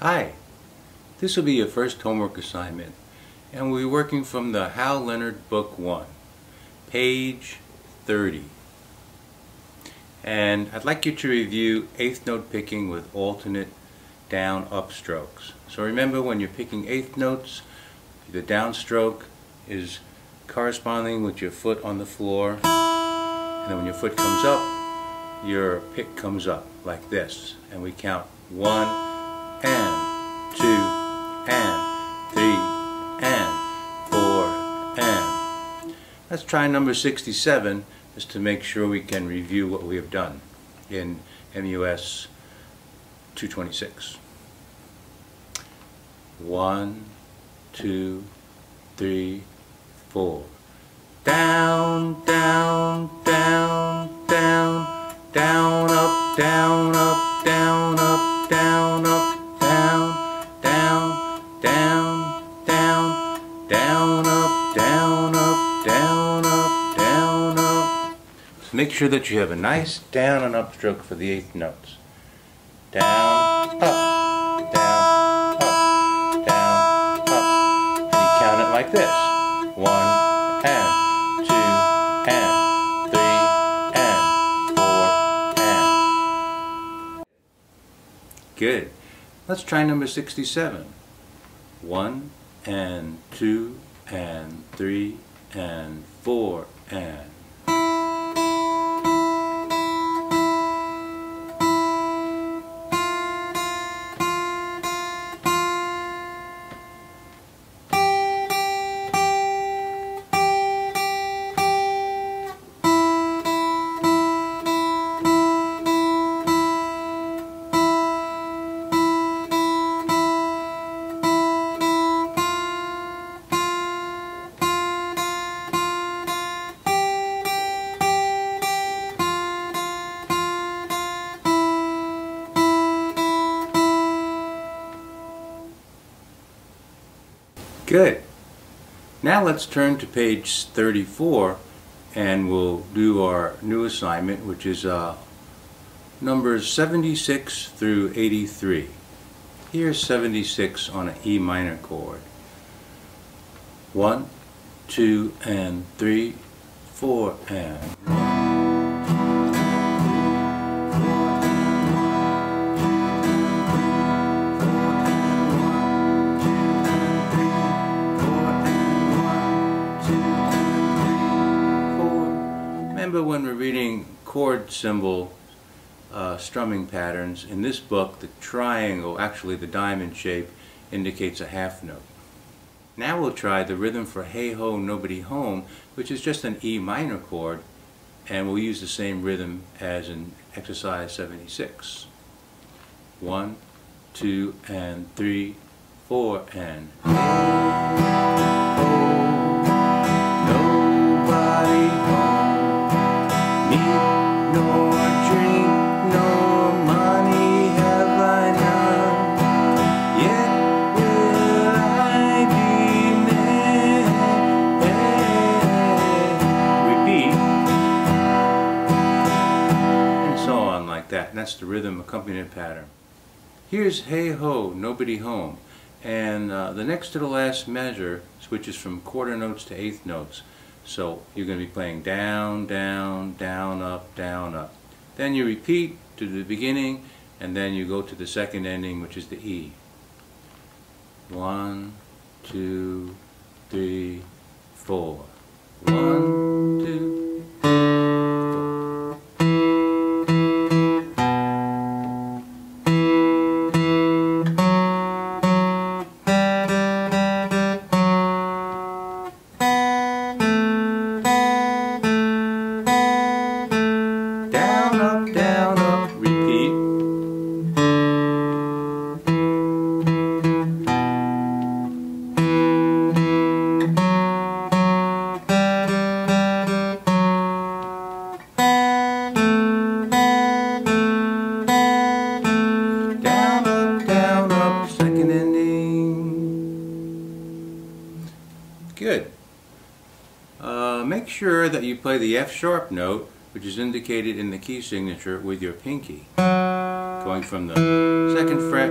Hi, this will be your first homework assignment, and we'll be working from the Hal Leonard Book 1, page 30. And I'd like you to review eighth note picking with alternate down-up strokes. So remember, when you're picking eighth notes, the downstroke is corresponding with your foot on the floor, and then when your foot comes up, your pick comes up like this, and we count 1 and 2 and 3 and 4 and. Let's try number 67 just to make sure we can review what we have done in MUS 226. 1, 2, 3, 4. Down, down, down, down, down, up, down, up, down, up, down, up. Make sure that you have a nice down and up stroke for the eighth notes. Down, up, down, up, down, up. And you count it like this. 1 and 2 and 3 and 4 and. Good. Let's try number 67. 1 and 2 and 3 and 4 and. Good. Now let's turn to page 34 and we'll do our new assignment, which is numbers 76 through 83. Here's 76 on an E minor chord. 1, 2 and 3, 4 and. Remember, when we're reading chord symbol strumming patterns, in this book the triangle, actually the diamond shape, indicates a half note. Now we'll try the rhythm for Hey Ho Nobody Home, which is just an E minor chord, and we'll use the same rhythm as in exercise 76. 1, 2 and 3, 4 and. Nobody home. Nor drink, nor money have I none, yet will I be met. Repeat. And so on like that. And that's the rhythm accompaniment pattern. Here's Hey Ho, Nobody Home. And the next to the last measure switches from quarter notes to eighth notes. So you're going to be playing down, down, down, up, down, up. Then you repeat to the beginning, and then you go to the second ending, which is the E. 1, 2, 3, 4. 1, 2. Good. Make sure that you play the F sharp note, which is indicated in the key signature, with your pinky, going from the 2nd fret,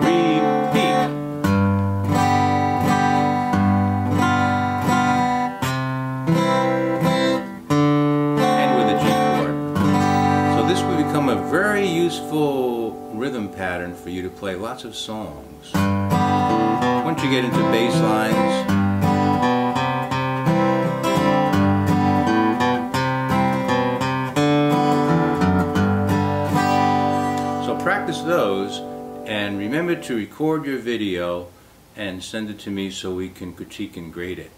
very useful rhythm pattern for you to play lots of songs. Once you get into bass lines, so practice those, and remember to record your video and send it to me so we can critique and grade it.